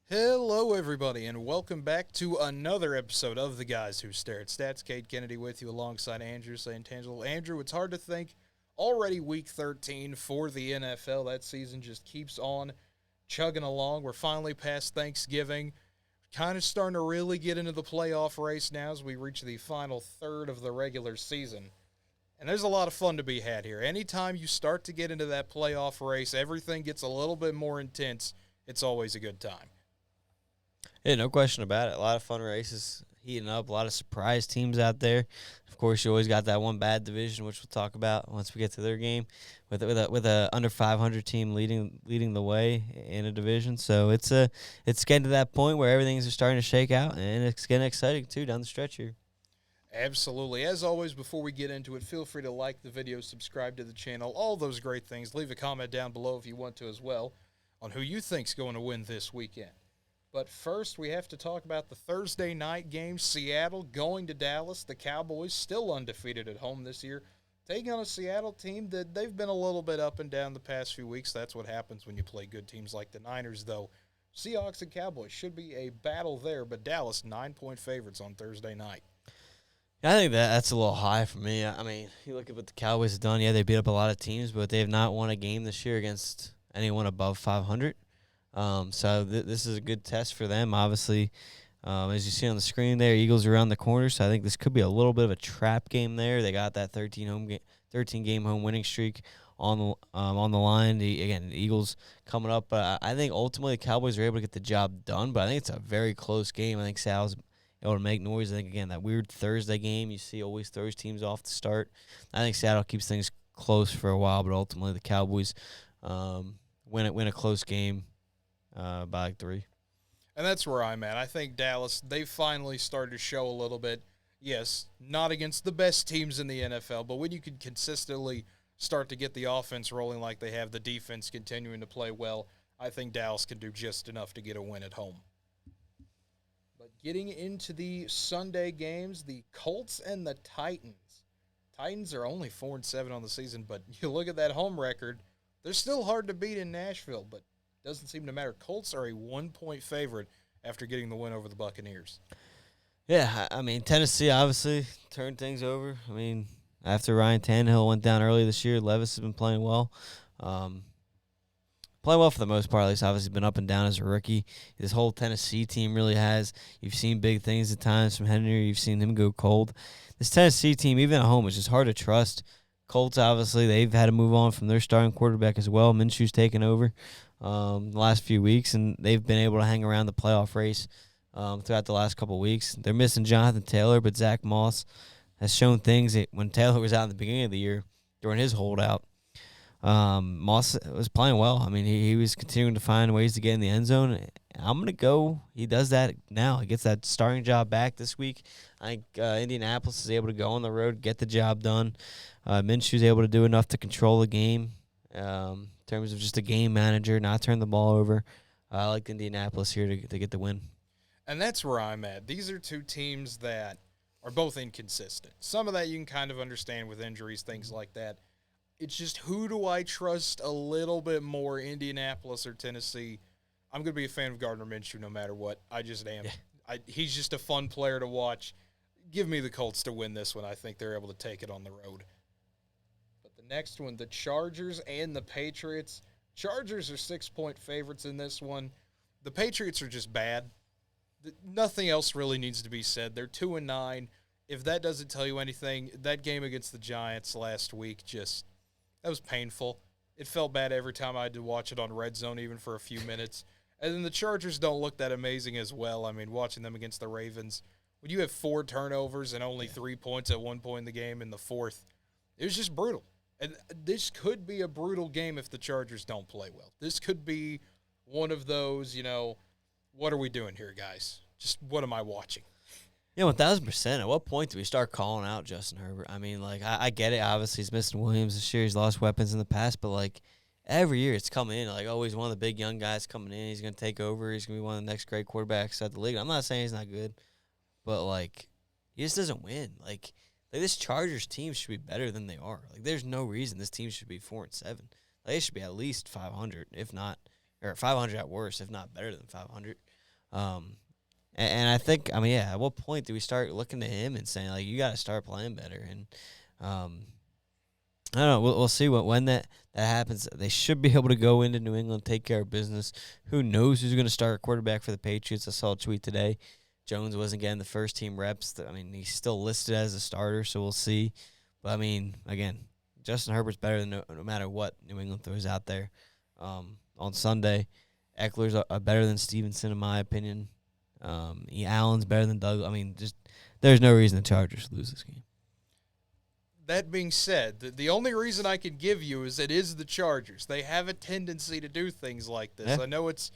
Hello, everybody, and welcome back to another episode of The Guys Who Stare at Stats. Cade Kennedy with you alongside Andrew, saying tangible. Andrew, it's hard to think. Already week 13 for the NFL. That season just keeps on chugging along. We're finally past Thanksgiving. Kind of starting to really get into the playoff race now as we reach the final third of the regular season. And there's a lot of fun to be had here. Anytime you start to get into that playoff race, everything gets a little bit more intense. It's always a good time. Yeah, no question about it. A lot of fun races heating up. A lot of surprise teams out there. Of course, you always got that one bad division, which we'll talk about once we get to their game, with a under 500 team leading the way in a division. So it's getting to that point where everything's starting to shake out, and it's getting exciting too down the stretch here. Absolutely. As always, before we get into it, feel free to like the video, subscribe to the channel, all those great things. Leave a comment down below if you want to as well on who you think's going to win this weekend. But first, we have to talk about the Thursday night game. Seattle going to Dallas. The Cowboys still undefeated at home this year, taking on a Seattle team that they've been a little bit up and down the past few weeks. That's what happens when you play good teams like the Niners, though. Seahawks and Cowboys should be a battle there, but Dallas 9-point favorites on Thursday night. I think that's a little high for me. I mean, you look at what the Cowboys have done. Yeah, they beat up a lot of teams, but they have not won a game this year against anyone above 500. So this is a good test for them. Obviously, as you see on the screen there, Eagles are around the corner, so I think this could be a little bit of a trap game there. They got that 13 game home winning streak on the line. The Eagles coming up, but I think ultimately the Cowboys are able to get the job done. But I think it's a very close game. I think Sal's able to make noise. I think again that weird Thursday game you see always throws teams off the start. I think Seattle keeps things close for a while, but ultimately the Cowboys win a close game. By like 3. And that's where I'm at. I think Dallas, they finally started to show a little bit. Yes, not against the best teams in the NFL, but when you can consistently start to get the offense rolling like they have, the defense continuing to play well, I think Dallas can do just enough to get a win at home. But getting into the Sunday games, the Colts and the Titans. Titans are only 4-7 on the season, but you look at that home record, they're still hard to beat in Nashville, but doesn't seem to matter. Colts are a 1-point favorite after getting the win over the Buccaneers. Yeah, I mean, Tennessee obviously turned things over. I mean, after Ryan Tannehill went down early this year, Levis has been playing well. Playing well for the most part, at least. Obviously been up and down as a rookie. This whole Tennessee team really has. You've seen big things at times from Henry. You've seen him go cold. This Tennessee team, even at home, is just hard to trust. Colts, obviously, they've had to move on from their starting quarterback as well. Minshew's taken over the last few weeks, and they've been able to hang around the playoff race throughout the last couple of weeks. They're missing Jonathan Taylor, but Zach Moss has shown things that when Taylor was out in the beginning of the year during his holdout, Moss was playing well. I mean, he was continuing to find ways to get in the end zone. I'm going to go. He does that now. He gets that starting job back this week. I think Indianapolis is able to go on the road, get the job done. Minshew's able to do enough to control the game in terms of just a game manager, not turn the ball over. I like Indianapolis here to get the win. And that's where I'm at. These are two teams that are both inconsistent. Some of that you can kind of understand with injuries, things like that. It's just who do I trust a little bit more, Indianapolis or Tennessee? I'm going to be a fan of Gardner Minshew no matter what. I just am. Yeah. He's just a fun player to watch. Give me the Colts to win this one. I think they're able to take it on the road. But the next one, the Chargers and the Patriots. Chargers are 6-point favorites in this one. The Patriots are just bad. Nothing else really needs to be said. They're 2-9. If that doesn't tell you anything, that game against the Giants last week that was painful. It felt bad every time I had to watch it on Red Zone, even for a few minutes. And then the Chargers don't look that amazing as well. I mean, watching them against the Ravens, when you have 4 turnovers and only 3 points at one point in the game in the fourth, it was just brutal. And this could be a brutal game if the Chargers don't play well. This could be one of those, what are we doing here, guys? Just what am I watching? Yeah, 1,000%. At what point do we start calling out Justin Herbert? I mean, I get it. Obviously, he's missing Williams this year. He's lost weapons in the past, but, every year it's coming in. He's one of the big young guys coming in. He's going to take over. He's going to be one of the next great quarterbacks at the league. I'm not saying he's not good, but, he just doesn't win. This Chargers team should be better than they are. There's no reason this team should be 4-7. They should be at least 500, if not, or 500 at worst, if not better than 500. And I think, I mean, yeah, at what point do we start looking to him and saying, like, you got to start playing better? And I don't know. We'll see when that happens. They should be able to go into New England, take care of business. Who knows who's going to start quarterback for the Patriots? I saw a tweet today. Jones wasn't getting the first team reps. I mean, he's still listed as a starter, so we'll see. But, I mean, again, Justin Herbert's better than no matter what New England throws out there. On Sunday, Eckler's better than Stevenson, in my opinion. Allen's better than Doug. I mean, just there's no reason the Chargers lose this game. That being said, the only reason I can give you is it is the Chargers. They have a tendency to do things like this. Yeah. I know it's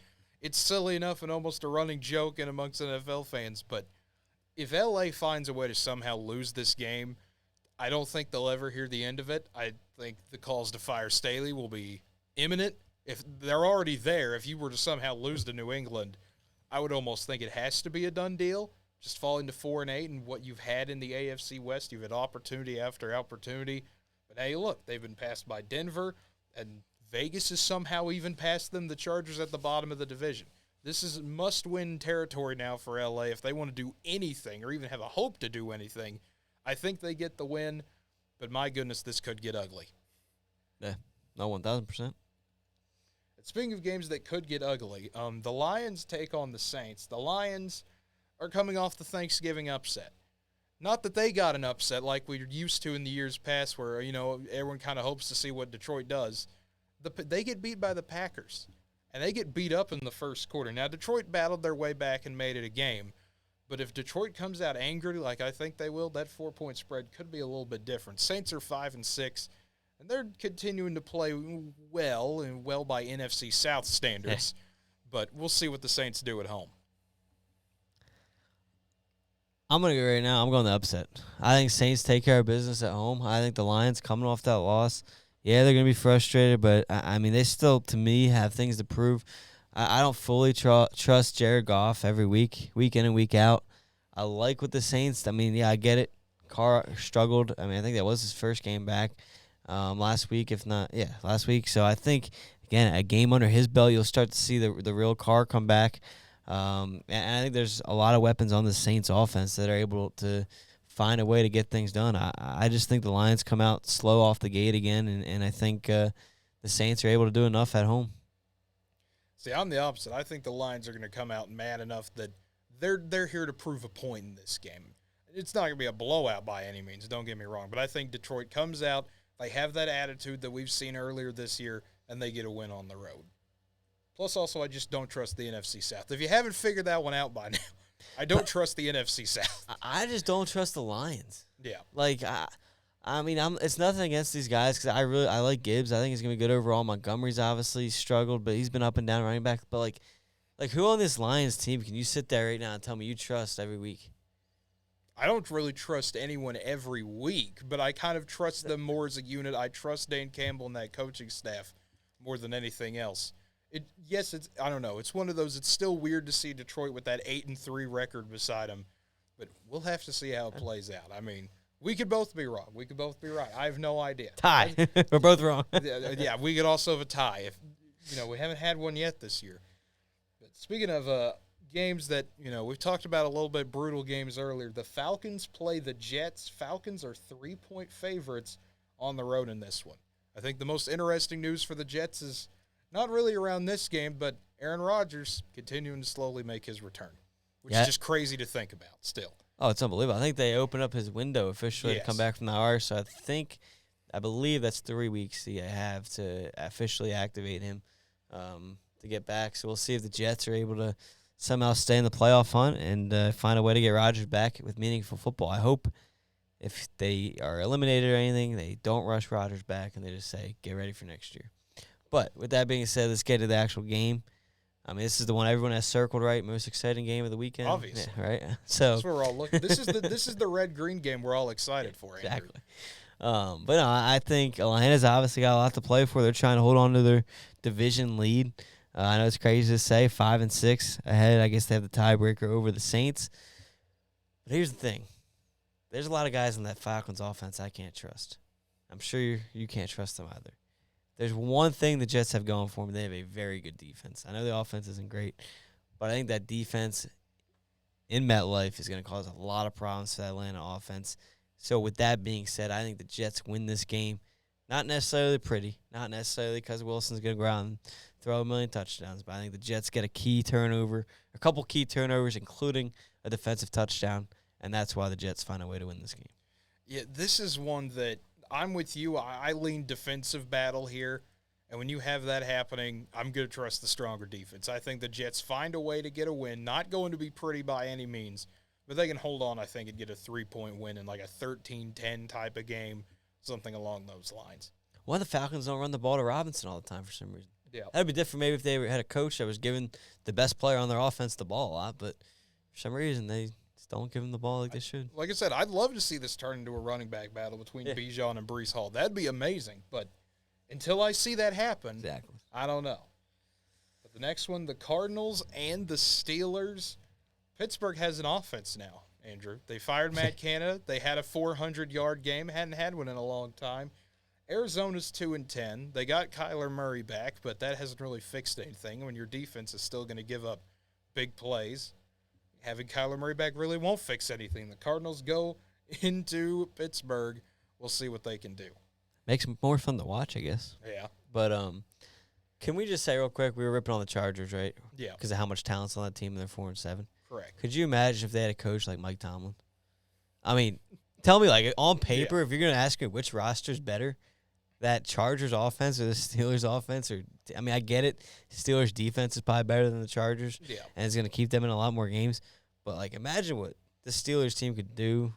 silly enough and almost a running joke in amongst NFL fans, but if LA finds a way to somehow lose this game, I don't think they'll ever hear the end of it. I think the calls to fire Staley will be imminent. If they're already there, if you were to somehow lose to New England, I would almost think it has to be a done deal. Just falling to 4-8, and what you've had in the AFC West, you've had opportunity after opportunity. But hey, look, they've been passed by Denver, and Vegas has somehow even passed them. The Chargers at the bottom of the division. This is must-win territory now for LA if they want to do anything or even have a hope to do anything. I think they get the win, but my goodness, this could get ugly. Yeah, no, 1,000%. Speaking of games that could get ugly, the Lions take on the Saints. The Lions are coming off the Thanksgiving upset. Not that they got an upset like we were used to in the years past where, everyone kind of hopes to see what Detroit does. They get beat by the Packers, and they get beat up in the first quarter. Now, Detroit battled their way back and made it a game, but if Detroit comes out angry like I think they will, that 4-point spread could be a little bit different. Saints are 5-6. And they're continuing to play well by NFC South standards. But we'll see what the Saints do at home. I'm going to go right now. I'm going the upset. I think Saints take care of business at home. I think the Lions coming off that loss, yeah, they're going to be frustrated. But, I mean, they still, to me, have things to prove. I don't fully trust Jared Goff every week in and week out. I like with the Saints. I mean, yeah, I get it. Carr struggled. I mean, I think that was his first game back. Last week, if not, last week. So I think, again, a game under his belt, you'll start to see the real Carr come back. And I think there's a lot of weapons on the Saints offense that are able to find a way to get things done. I just think the Lions come out slow off the gate again, and I think the Saints are able to do enough at home. See, I'm the opposite. I think the Lions are going to come out mad enough that they're here to prove a point in this game. It's not going to be a blowout by any means, don't get me wrong, but I think Detroit comes out. They have that attitude that we've seen earlier this year, and they get a win on the road. Plus, also, I just don't trust the NFC South. If you haven't figured that one out by now, I don't trust the NFC South. I just don't trust the Lions. Yeah. Like, I mean, it's nothing against these guys because I like Gibbs. I think he's going to be good overall. Montgomery's obviously struggled, but he's been up and down running back. But, like who on this Lions team can you sit there right now and tell me you trust every week? I don't really trust anyone every week, but I kind of trust them more as a unit. I trust Dan Campbell and that coaching staff more than anything else. I don't know. It's one of those. It's still weird to see Detroit with that 8-3 record beside them, but we'll have to see how it plays out. I mean, we could both be wrong. We could both be right. I have no idea. Tie. We're both wrong. Yeah, we could also have a tie. If we haven't had one yet this year. But speaking of games that, we've talked about a little bit brutal games earlier. The Falcons play the Jets. Falcons are 3-point favorites on the road in this one. I think the most interesting news for the Jets is not really around this game, but Aaron Rodgers continuing to slowly make his return, which is just crazy to think about still. Oh, it's unbelievable. I think they opened up his window officially to come back from the IR, so I believe that's 3 weeks they have to officially activate him to get back. So we'll see if the Jets are able to somehow stay in the playoff hunt and find a way to get Rodgers back with meaningful football. I hope if they are eliminated or anything, they don't rush Rodgers back and they just say, get ready for next year. But with that being said, let's get to the actual game. I mean, this is the one everyone has circled, right? Most exciting game of the weekend. Obviously. Yeah, right? So that's what we're all looking. This is the red-green game we're all excited for, Andrew. Exactly. But no, I think Atlanta's obviously got a lot to play for. They're trying to hold on to their division lead. I know it's crazy to say, 5-6 ahead. I guess they have the tiebreaker over the Saints. But here's the thing. There's a lot of guys in that Falcons offense I can't trust. I'm sure you can't trust them either. There's one thing the Jets have going for them. They have a very good defense. I know the offense isn't great, but I think that defense in MetLife is going to cause a lot of problems for that Atlanta offense. So with that being said, I think the Jets win this game. Not necessarily pretty, not necessarily because Wilson's going to go out and throw a million touchdowns, but I think the Jets get a couple key turnovers, including a defensive touchdown, and that's why the Jets find a way to win this game. Yeah, this is one that I'm with you. I lean defensive battle here, and when you have that happening, I'm going to trust the stronger defense. I think the Jets find a way to get a win. Not going to be pretty by any means, but they can hold on, I think, and get a 3-point win in like a 13-10 type of game, something along those lines. Why the Falcons don't run the ball to Robinson all the time for some reason? Yeah, That'd be different maybe if they had a coach that was giving the best player on their offense the ball a lot, but for some reason they just don't give him the ball like they should. Like I said, I'd love to see this turn into a running back battle between Bijan and Breece Hall. That'd be amazing, but until I see that happen, Exactly. I don't know. But the next one, the Cardinals and the Steelers. Pittsburgh has an offense now, Andrew. They fired Matt Canada. They had a 400-yard game. Hadn't had one in a long time. Arizona's 2-10. They got Kyler Murray back, but that hasn't really fixed anything when your defense is still going to give up big plays. Having Kyler Murray back really won't fix anything. The Cardinals go into Pittsburgh. We'll see what they can do. Makes it more fun to watch, I guess. Yeah. But can we just say real quick, we were ripping on the Chargers, right? Yeah. Because of how much talent's on that team, and they're 4-7. Correct. Could you imagine if they had a coach like Mike Tomlin? I mean, tell me, like, on paper, if you're going to ask me which roster's better, that Chargers offense or the Steelers offense, I get it. Steelers defense is probably better than the Chargers. Yeah. And it's going to keep them in a lot more games. But, like, imagine what the Steelers team could do,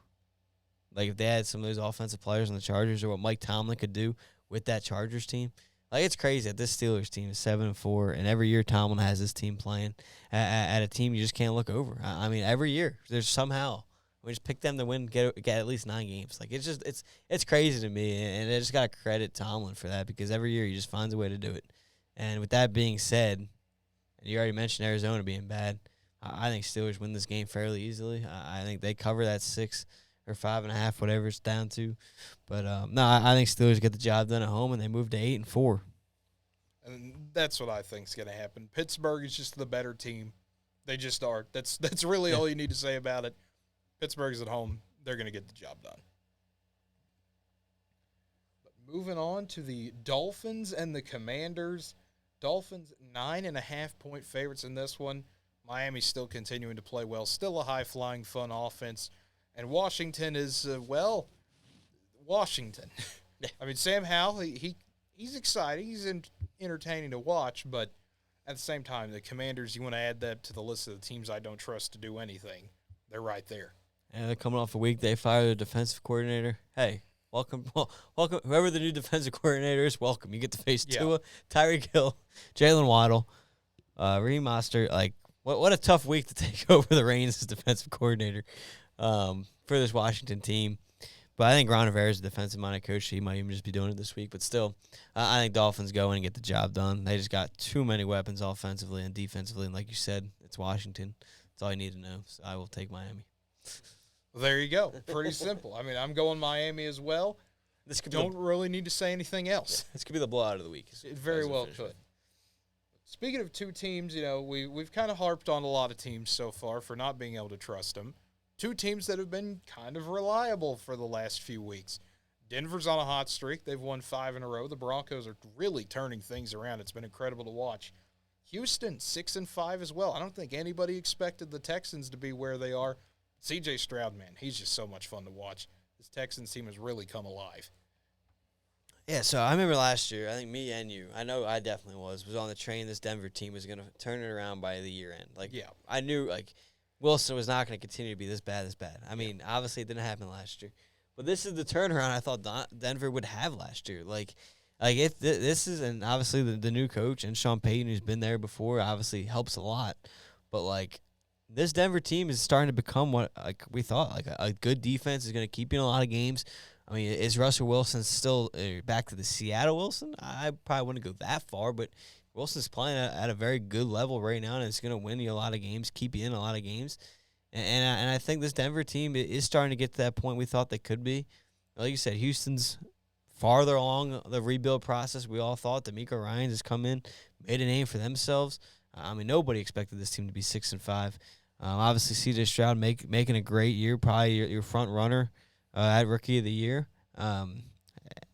like, if they had some of those offensive players on the Chargers, or what Mike Tomlin could do with that Chargers team. Like, it's crazy that this Steelers team is 7-4, and every year Tomlin has this team playing at a team you just can't look over. I mean, every year there's somehow we just pick them to win, get at least 9 games. Like, it's crazy to me, and I just got to credit Tomlin for that, because every year he just finds a way to do it. And with that being said, and you already mentioned Arizona being bad, I think Steelers win this game fairly easily. I think they cover that 6 or 5.5, whatever it's down to. But no, I think Steelers get the job done at home, and they move to 8-4. And that's what I think is going to happen. Pittsburgh is just the better team. They just are. That's really all you need to say about it. Pittsburgh's at home. They're going to get the job done. But moving on to the Dolphins and the Commanders. Dolphins 9.5-point favorites in this one. Miami's still continuing to play well. Still a high-flying, fun offense. And Washington is, Washington. I mean, Sam Howell, he's exciting. He's entertaining to watch, but at the same time, the Commanders, you want to add that to the list of the teams I don't trust to do anything. They're right there. And they're coming off a week. They fired their defensive coordinator. Hey, welcome. Welcome. Whoever the new defensive coordinator is, welcome. You get to face Tua, Tyreek Hill, Jalen Waddle, Raheem Mostert. Like, what a tough week to take over the reins as defensive coordinator for this Washington team. But I think Ron Rivera is a defensive-minded coach. He might even just be doing it this week. But still, I think Dolphins go in and get the job done. They just got too many weapons offensively and defensively. And like you said, it's Washington. That's all you need to know. So I will take Miami. Well, there you go. Pretty simple. I mean, I'm going Miami as well. This could don't really need to say anything else. Yeah, this could be the blowout of the week. It very well could. Speaking of two teams, we've kind of harped on a lot of teams so far for not being able to trust them. Two teams that have been kind of reliable for the last few weeks. Denver's on a hot streak. They've won 5 in a row. The Broncos are really turning things around. It's been incredible to watch. Houston, 6-5 as well. I don't think anybody expected the Texans to be where they are. C.J. Stroud, man, he's just so much fun to watch. This Texans team has really come alive. Yeah, so I remember last year, I think me and you, I know I definitely was on the train this Denver team was going to turn it around by the year end. Like, yeah. I knew, Wilson was not going to continue to be this bad. I mean, obviously it didn't happen last year. But this is the turnaround I thought Denver would have last year. This is, and obviously the new coach and Sean Payton, who's been there before, obviously helps a lot. But, this Denver team is starting to become what we thought. A good defense is going to keep you in a lot of games. I mean, is Russell Wilson still back to the Seattle Wilson? I probably wouldn't go that far, but Wilson's playing at a very good level right now, and it's going to win you a lot of games, keep you in a lot of games. And I think this Denver team is starting to get to that point we thought they could be. Like you said, Houston's farther along the rebuild process. We all thought DeMeco Ryans has come in, made a name for themselves. I mean, nobody expected this team to be 6-5. Obviously, C.J. Stroud making a great year, probably your front runner at Rookie of the Year.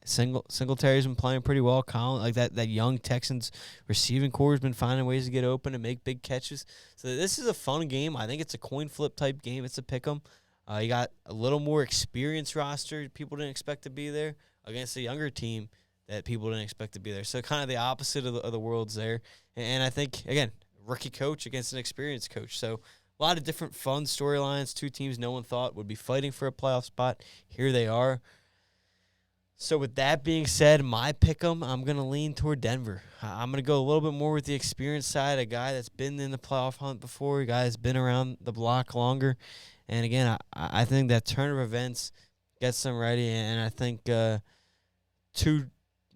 Singletary's been playing pretty well. Colin, like that young Texans receiving core has been finding ways to get open and make big catches. So this is a fun game. I think it's a coin flip type game. It's a pick 'em. You got a little more experienced roster people didn't expect to be there against a younger team that people didn't expect to be there. So kind of the opposite of the worlds there. And I think, again, rookie coach against an experienced coach. So a lot of different fun storylines. Two teams no one thought would be fighting for a playoff spot. Here they are. So with that being said, my pick 'em, I'm going to lean toward Denver. I'm going to go a little bit more with the experience side, a guy that's been in the playoff hunt before, a guy that's been around the block longer. And again, I think that turn of events gets them ready. And I think I'm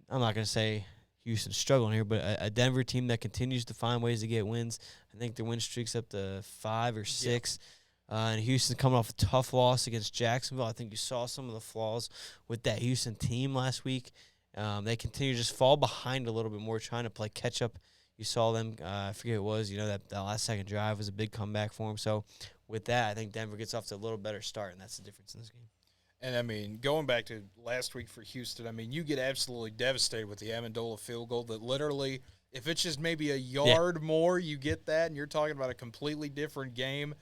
not going to say Houston's struggling here, but a Denver team that continues to find ways to get wins. I think their win streak's up to 5 or 6. Yeah. And Houston coming off a tough loss against Jacksonville. I think you saw some of the flaws with that Houston team last week. They continue to just fall behind a little bit more, trying to play catch-up. You saw them, I forget who it was, that last second drive was a big comeback for them. So with that, I think Denver gets off to a little better start, and that's the difference in this game. And, I mean, going back to last week for Houston, I mean, you get absolutely devastated with the Amendola field goal that literally, if it's just maybe a yard more, you get that, and you're talking about a completely different game.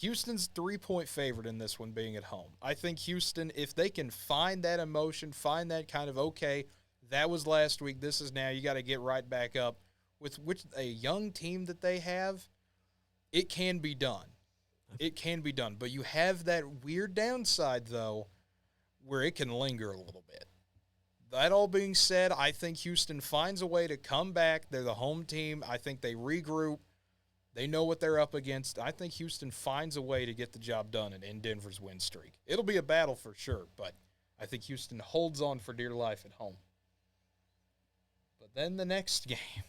Houston's 3-point favorite in this one being at home. I think Houston, if they can find that emotion, find that kind of, okay, that was last week, this is now, you got to get right back up. With a young team that they have, it can be done. It can be done. But you have that weird downside, though, where it can linger a little bit. That all being said, I think Houston finds a way to come back. They're the home team. I think they regroup. They know what they're up against. I think Houston finds a way to get the job done in Denver's win streak. It'll be a battle for sure, but I think Houston holds on for dear life at home. But then the next game.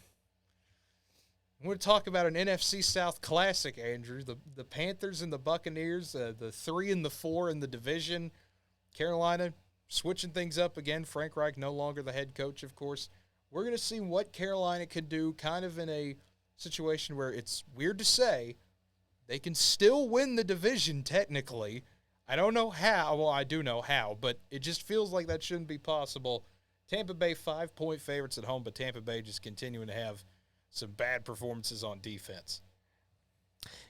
I'm going to talk about an NFC South classic, Andrew. The Panthers and the Buccaneers, the 3 and the 4 in the division. Carolina switching things up again. Frank Reich no longer the head coach, of course. We're going to see what Carolina can do kind of in a situation where it's weird to say they can still win the division technically. I don't know how. Well, I do know how, but it just feels like that shouldn't be possible. Tampa Bay 5-point favorites at home, but Tampa Bay just continuing to have some bad performances on defense.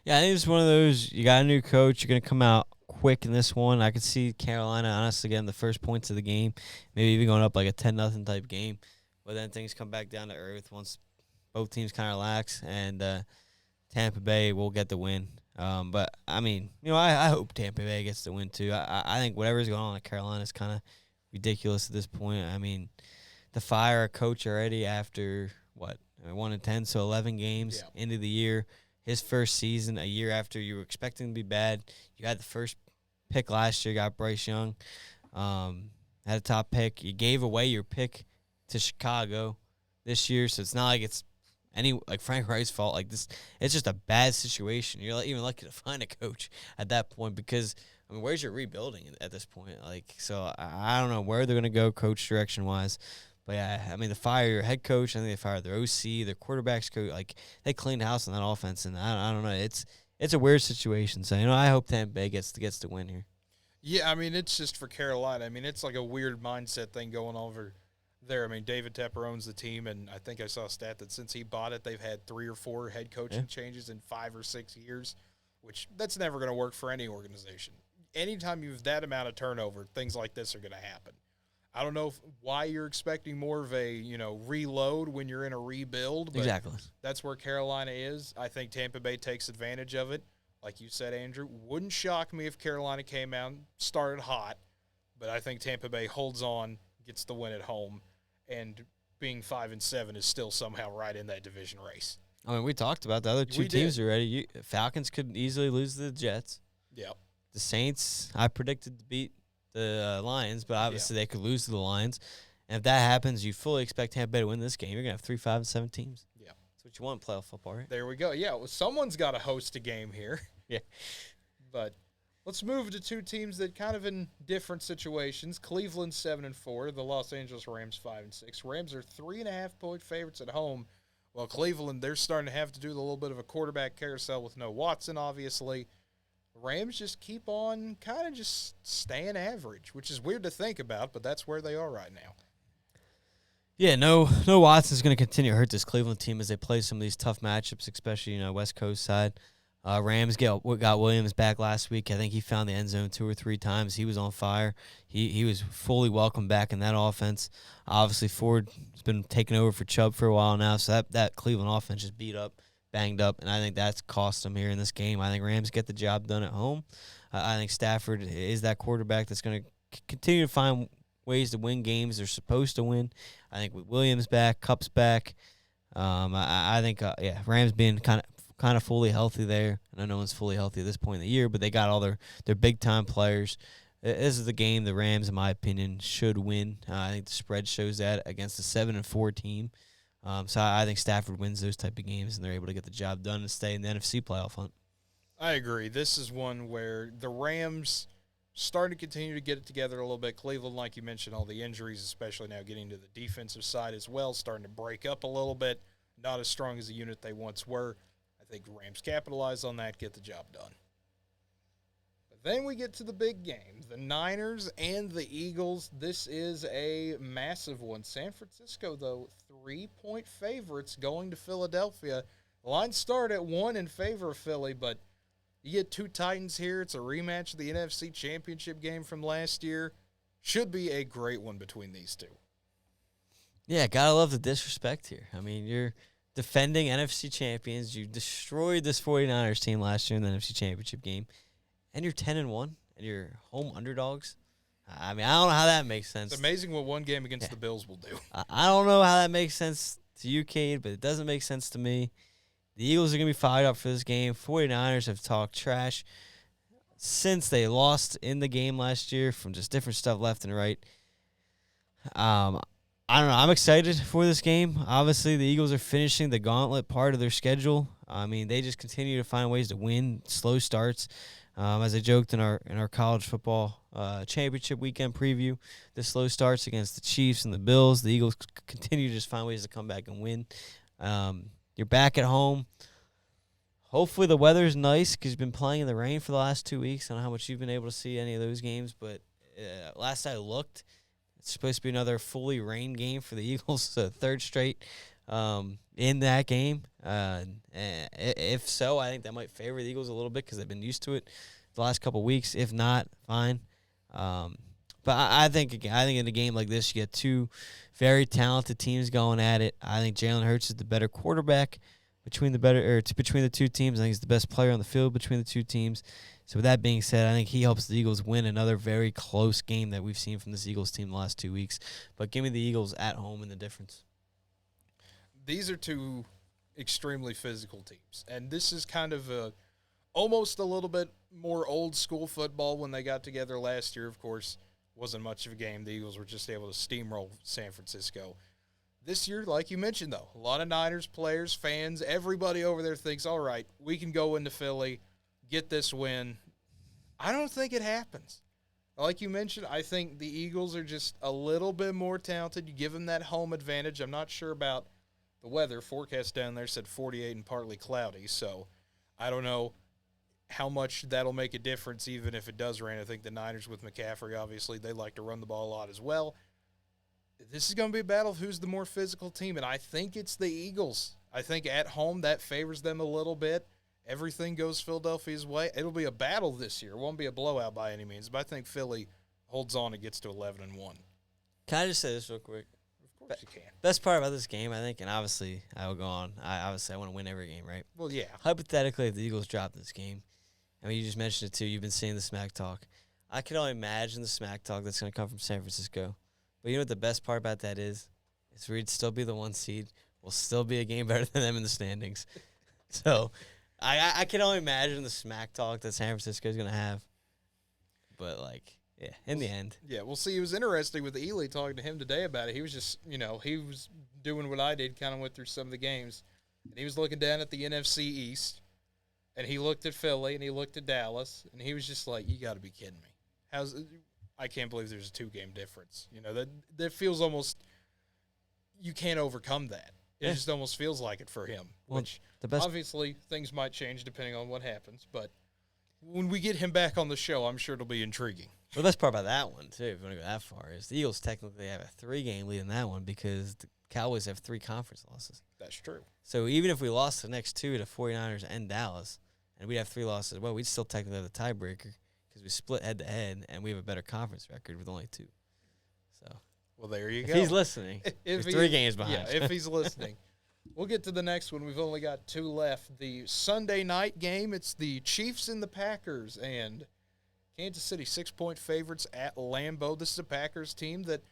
Yeah, I think it's one of those, you got a new coach, you're going to come out quick in this one. I could see Carolina, honestly, getting the first points of the game, maybe even going up like a 10-0 type game. But then things come back down to earth once both teams kind of relax, and Tampa Bay will get the win. But, I mean, I hope Tampa Bay gets the win, too. I think whatever's going on in Carolina is kind of ridiculous at this point. I mean, to fire a coach already after, 1-10, so 11 games into the year. His first season, a year after you were expecting to be bad. You had the first pick last year, got Bryce Young. Had a top pick. You gave away your pick to Chicago this year, so it's not like it's Frank Reich's fault. Like this, it's just a bad situation. You're even lucky to find a coach at that point because, I mean, where's your rebuilding at this point? So I don't know where they're going to go coach direction-wise. But, yeah, I mean, they fire your head coach. I think they fired their OC, their quarterback's coach. They cleaned house on that offense, and I don't know. It's a weird situation. So, I hope Tampa Bay gets the win here. Yeah, I mean, it's just for Carolina. I mean, it's like a weird mindset thing going over there. I mean, David Tepper owns the team, and I think I saw a stat that since he bought it, they've had 3 or 4 head coaching changes in 5 or 6 years, which that's never going to work for any organization. Anytime you have that amount of turnover, things like this are going to happen. I don't know why you're expecting more of a, reload when you're in a rebuild. But exactly. That's where Carolina is. I think Tampa Bay takes advantage of it. Like you said, Andrew, wouldn't shock me if Carolina came out and started hot. But I think Tampa Bay holds on, gets the win at home, and being 5-7 is still somehow right in that division race. I mean, we talked about the other two teams already. Falcons could easily lose to the Jets. Yep. The Saints, I predicted to beat the Lions, but obviously they could lose to the Lions. And if that happens, you fully expect Tampa Bay to win this game. You're going to have 3, 5, and 7 teams. Yeah. That's what you want in playoff football, right? There we go. Yeah, well, someone's got to host a game here. Yeah. But let's move to two teams that kind of in different situations. Cleveland 7-4, the Los Angeles Rams 5-6. Rams are 3.5-point favorites at home. Well, Cleveland, they're starting to have to do a little bit of a quarterback carousel with no Watson, obviously. The Rams just keep on kind of just staying average, which is weird to think about, but that's where they are right now. Yeah, no Watson's going to continue to hurt this Cleveland team as they play some of these tough matchups, especially West Coast side. Rams got Williams back last week. I think he found the end zone 2 or 3 times. He was on fire. He was fully welcome back in that offense. Obviously, Ford has been taking over for Chubb for a while now, so that Cleveland offense just beat up, banged up, and I think that's cost them here in this game. I think Rams get the job done at home. I think Stafford is that quarterback that's going to continue to find ways to win games they're supposed to win. I think with Williams back, Kupp's back, I think Rams being kind of fully healthy there. I know no one's fully healthy at this point in the year, but they got all their big time players. This is the game the Rams, in my opinion, should win. I think the spread shows that against a 7-4 team. So I think Stafford wins those type of games, and they're able to get the job done and stay in the NFC playoff hunt. I agree. This is one where the Rams starting to continue to get it together a little bit. Cleveland, like you mentioned, all the injuries, especially now getting to the defensive side as well, starting to break up a little bit. Not as strong as the unit they once were. I think Rams capitalize on that, get the job done. But then we get to the big game, the Niners and the Eagles. This is a massive one. San Francisco, though, 3-point favorites going to Philadelphia. The line start at 1 in favor of Philly, but you get 2 Titans here. It's a rematch of the NFC Championship game from last year. Should be a great one between these two. Yeah, gotta love the disrespect here. I mean, you're defending NFC champions. You destroyed this 49ers team last year in the NFC Championship game, and you're 10-1, and you're home underdogs. I mean, I don't know how that makes sense. It's amazing what one game against the Bills will do. I don't know how that makes sense to you, Cade, but it doesn't make sense to me. The Eagles are going to be fired up for this game. 49ers have talked trash since they lost in the game last year from just different stuff left and right. I don't know. I'm excited for this game. Obviously, the Eagles are finishing the gauntlet part of their schedule. I mean, they just continue to find ways to win, slow starts. As I joked in our college football championship weekend preview, the slow starts against the Chiefs and the Bills. The Eagles continue to just find ways to come back and win. You're back at home. Hopefully the weather's nice because you've been playing in the rain for the last 2 weeks. I don't know how much you've been able to see any of those games, but last I looked, it's supposed to be another fully rain game for the Eagles, so third straight in that game. If so, I think that might favor the Eagles a little bit because they've been used to it the last couple of weeks. If not, fine. But I think in a game like this, you get 2 very talented teams going at it. I think Jalen Hurts is the better quarterback between the 2 teams. I think he's the best player on the field between the 2 teams. So with that being said, I think he helps the Eagles win another very close game that we've seen from this Eagles team the last 2 weeks. But give me the Eagles at home in the difference. These are 2 extremely physical teams, and this is kind of almost a little bit more old school football when they got together last year. Of course, wasn't much of a game. The Eagles were just able to steamroll San Francisco. This year, like you mentioned, though, a lot of Niners players, fans, everybody over there thinks, all right, we can go into Philly, get this win. I don't think it happens. Like you mentioned, I think the Eagles are just a little bit more talented. You give them that home advantage. I'm not sure about the weather. Forecast down there said 48 and partly cloudy, so I don't know how much that'll make a difference even if it does rain. I think the Niners with McCaffrey, obviously, they like to run the ball a lot as well. This is going to be a battle of who's the more physical team, and I think it's the Eagles. I think at home that favors them a little bit. Everything goes Philadelphia's way. It'll be a battle this year. It won't be a blowout by any means, but I think Philly holds on and gets to 11-1. Can I just say this real quick? Of course you can. Best part about this game, I think, and obviously I will go on. I want to win every game, right? Well, yeah. Hypothetically, if the Eagles drop this game, I mean, you just mentioned it too. You've been seeing the smack talk. I can only imagine the smack talk that's going to come from San Francisco. But you know what the best part about that is? We'd still be the 1 seed. We'll still be a game better than them in the standings. So I can only imagine the smack talk that San Francisco is going to have. But, yeah, in the end. Yeah, we'll see. It was interesting with Ely talking to him today about it. He was just, he was doing what I did, kind of went through some of the games. And he was looking down at the NFC East. And he looked at Philly and he looked at Dallas. And he was just like, you got to be kidding me. I can't believe there's a 2-game difference. That feels almost – you can't overcome that. It just almost feels like it for him, Well, which obviously things might change depending on what happens. But when we get him back on the show, I'm sure it'll be intriguing. Well, the best part about that one, too, if you want to go that far, is the Eagles technically have a 3-game lead in that one because the Cowboys have 3 conference losses. That's true. So even if we lost the next 2 to 49ers and Dallas, and we have 3 losses, well, we'd still technically have the tiebreaker because we split head-to-head, and we have a better conference record with only 2. So, well, there you go. If he's listening, if 3 games behind. Yeah, if he's listening. We'll get to the next one. We've only got 2 left. The Sunday night game, it's the Chiefs and the Packers, and Kansas City 6-point favorites at Lambeau. This is a Packers team that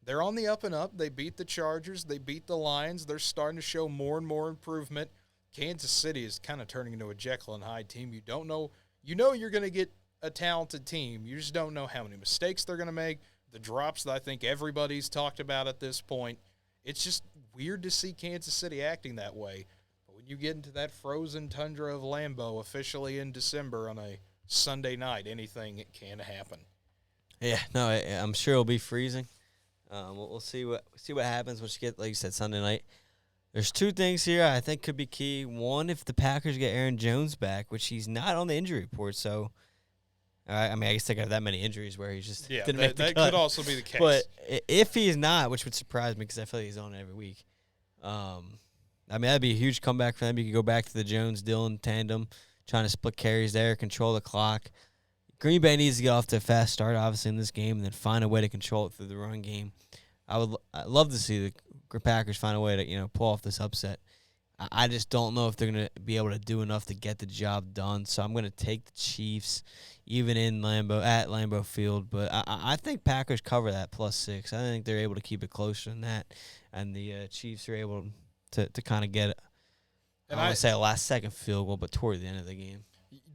they're on the up and up. They beat the Chargers. They beat the Lions. They're starting to show more and more improvement. Kansas City is kind of turning into a Jekyll and Hyde team. You don't know. You know you're going to get a talented team. You just don't know how many mistakes they're going to make, the drops that I think everybody's talked about at this point. It's just weird to see Kansas City acting that way. But when you get into that frozen tundra of Lambeau officially in December on a Sunday night, anything can happen. Yeah, no, I'm sure it'll be freezing. We'll see what happens once you get, like you said, Sunday night. There's 2 things here I think could be key. One, if the Packers get Aaron Jones back, which he's not on the injury report, so I mean, I guess they got that many injuries where he just didn't make the cut. That could also be the case. But if he's not, which would surprise me because I feel like he's on it every week, I mean, that'd be a huge comeback for them. You could go back to the Jones-Dillon tandem, trying to split carries there, control the clock. Green Bay needs to get off to a fast start, obviously, in this game, and then find a way to control it through the run game. I'd love to see the Packers find a way to pull off this upset. I just don't know if they're going to be able to do enough to get the job done. So I'm going to take the Chiefs, even at Lambeau Field. But I think Packers cover that +6. I think they're able to keep it closer than that, and the Chiefs are able to kind of get it. I don't want to say a last-second field goal, but toward the end of the game.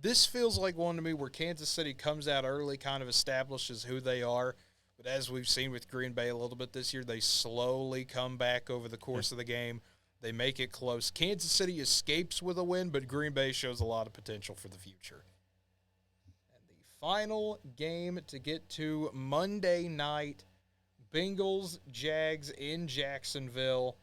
This feels like one to me where Kansas City comes out early, kind of establishes who they are. But as we've seen with Green Bay a little bit this year, they slowly come back over the course of the game. They make it close. Kansas City escapes with a win, but Green Bay shows a lot of potential for the future. And the final game to get to Monday night, Bengals, Jags in Jacksonville.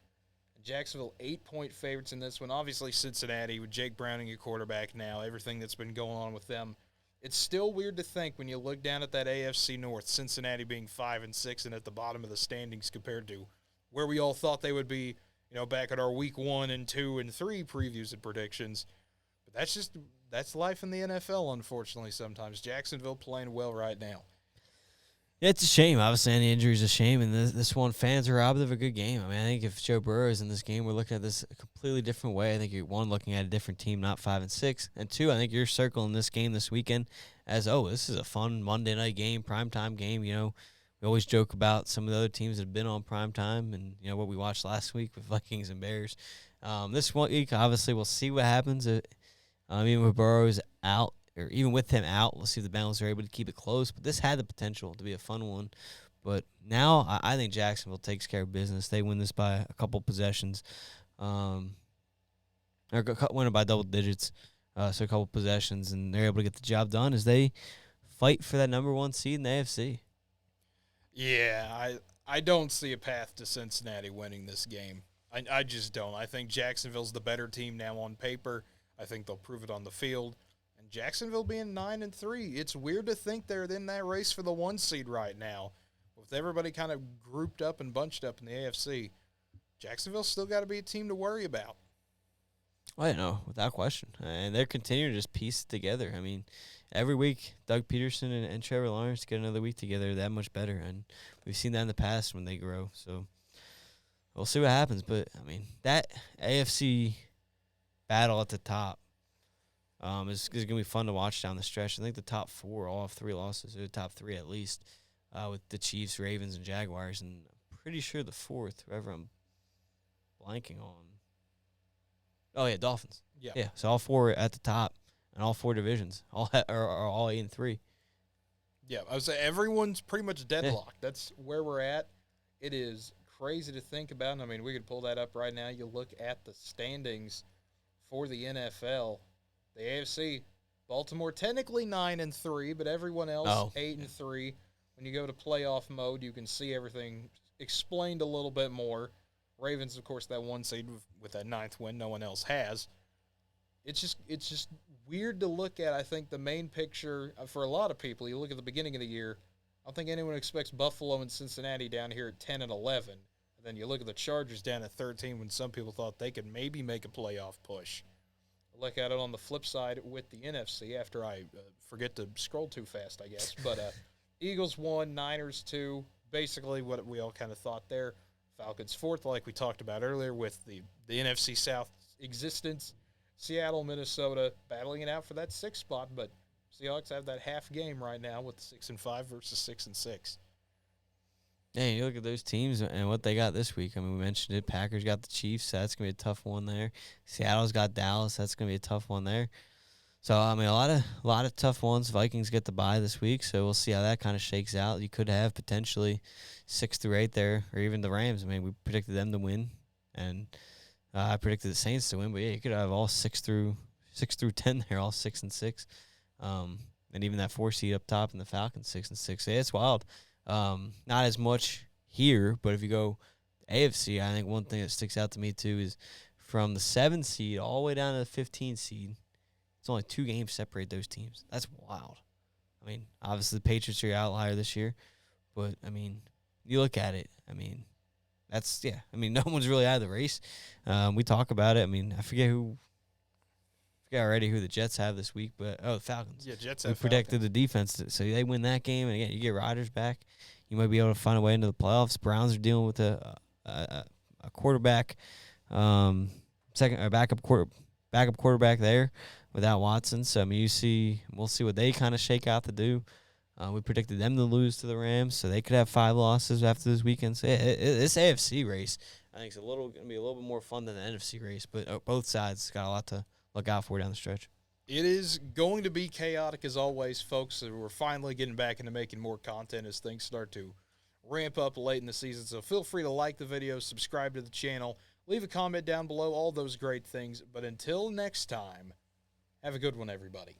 Jacksonville 8-point favorites in this one. Obviously Cincinnati with Jake Browning at quarterback now, everything that's been going on with them. It's still weird to think when you look down at that AFC North, Cincinnati being 5-6 and at the bottom of the standings compared to where we all thought they would be, back at our week 1 and 2 and 3 previews and predictions. But that's life in the NFL, unfortunately, sometimes. Jacksonville playing well right now. Yeah, it's a shame. Obviously, any injury is a shame, and this one, fans are robbed of a good game. I mean, I think if Joe Burrow is in this game, we're looking at this a completely different way. I think you're, 1, looking at a different team, not 5-6, and 2, I think you're circling this game this weekend as, this is a fun Monday night game, primetime game. We always joke about some of the other teams that have been on primetime and, what we watched last week with Vikings and Bears. This one week, obviously, we'll see what happens. Even with Burrow's out, or even with him out, we'll see if the Bengals are able to keep it close. But this had the potential to be a fun one. But now I think Jacksonville takes care of business. They win this by a couple possessions. Or win it by double digits. So a couple possessions, and they're able to get the job done as they fight for that number 1 seed in the AFC. Yeah, I don't see a path to Cincinnati winning this game. I just don't. I think Jacksonville's the better team now on paper. I think they'll prove it on the field. And Jacksonville being 9-3, it's weird to think they're in that race for the 1 seed right now. With everybody kind of grouped up and bunched up in the AFC, Jacksonville's still got to be a team to worry about. Well, without question. And they're continuing to just piece it together. I mean, every week, Doug Peterson and Trevor Lawrence get another week together that much better. And we've seen that in the past when they grow. So we'll see what happens. But, I mean, that AFC battle at the top is going to be fun to watch down the stretch. I think the top 4 all have 3 losses, or the top 3 at least, with the Chiefs, Ravens, and Jaguars. And I'm pretty sure the 4th, whoever I'm blanking on. Oh, yeah, Dolphins. Yeah, so all 4 at the top in all 4 divisions, are all 8-3. Yeah, I would say everyone's pretty much deadlocked. Yeah. That's where we're at. It is crazy to think about. I mean, we could pull that up right now. You look at the standings for the NFL. The AFC, Baltimore technically 9-3, but everyone else 8-3. When you go to playoff mode, you can see everything explained a little bit more. Ravens, of course, that 1 seed with that 9th win no one else has. It's just weird to look at. I think the main picture for a lot of people, you look at the beginning of the year, I don't think anyone expects Buffalo and Cincinnati down here at 10 and 11. And then you look at the Chargers down at 13 when some people thought they could maybe make a playoff push. Look at it on the flip side with the NFC after I forget to scroll too fast, I guess. But Eagles 1, Niners 2, basically what we all kind of thought there. Falcons 4th, like we talked about earlier, with the NFC South existence. Seattle, Minnesota battling it out for that 6th spot, but Seahawks have that half game right now with 6-5 versus 6-6. Yeah, you look at those teams and what they got this week. I mean, we mentioned it. Packers got the Chiefs. So that's gonna be a tough one there. Seattle's got Dallas. That's gonna be a tough one there. So I mean, a lot of tough ones. Vikings get the bye this week, so we'll see how that kind of shakes out. You could have potentially 6 through 8 there, or even the Rams. I mean, we predicted them to win, and I predicted the Saints to win. But yeah, you could have all 6 through 10 there, all 6-6, and even that 4 seed up top and the Falcons 6-6. Yeah, it's wild. Not as much here, but if you go AFC, I think one thing that sticks out to me too is from the 7 seed all the way down to the 15 seed. It's only 2 games separate those teams. That's wild. I mean, obviously the Patriots are your outlier this year, but I mean, you look at it. I mean, that's I mean, no one's really out of the race. We talk about it. I mean, I forget already who the Jets have this week, but the Falcons. Yeah, Jets have. We predicted the defense, so they win that game, and again, you get Rodgers back. You might be able to find a way into the playoffs. Browns are dealing with a quarterback, backup quarterback there without Watson. So I mean, we'll see what they kind of shake out to do. We predicted them to lose to the Rams, so they could have 5 losses after this weekend. So this AFC race, I think, is going to be a little bit more fun than the NFC race. But both sides got a lot to look out for down the stretch. It is going to be chaotic as always, folks. We're finally getting back into making more content as things start to ramp up late in the season. So feel free to like the video, subscribe to the channel, leave a comment down below, all those great things. But until next time, have a good one, everybody.